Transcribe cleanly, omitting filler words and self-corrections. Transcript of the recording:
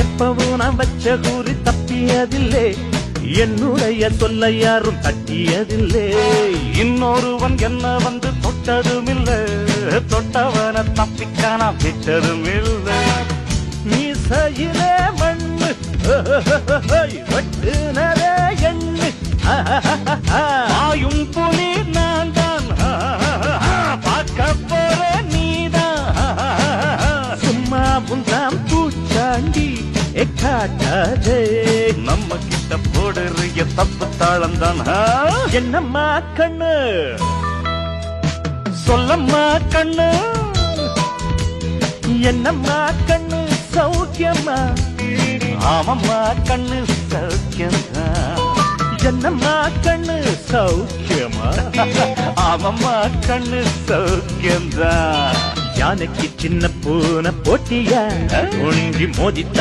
எப்பவும் நான் வச்ச கூறி தப்பியதில்லை, என்னுடைய சொல்ல யாரும் தட்டியதில்லை. இன்னொருவன் என்ன வந்து தொட்டதும் இல்ல, தொட்டவன தப்பிக்கான விட்டதும் இல்லை. மீசையிலே மண்ணு வெட்டுனதே எண்ணு, ஆயும் புலி நான் தான், பார்க்க போற நீதான். சும்மா புந்தாம் பூச்சாண்டி காட்டாதே, நம்ம கிட்ட போடுறிய தப்பு தாளம் தான். என்னம்மா கண்ணு சொல்லம்மா கண்ணு, என்னம்மா கண்ணு சௌக்கியம்மா? ஆமம்மா கண்ணு சௌக்கியம்மா. என்னம்மா கண்ணு சௌக்கியமா? ஆமம்மா கண்ணு சௌக்கியம்தான். யானைக்கு சின்ன பூனை போட்டியா ஒன்றி மோதித்த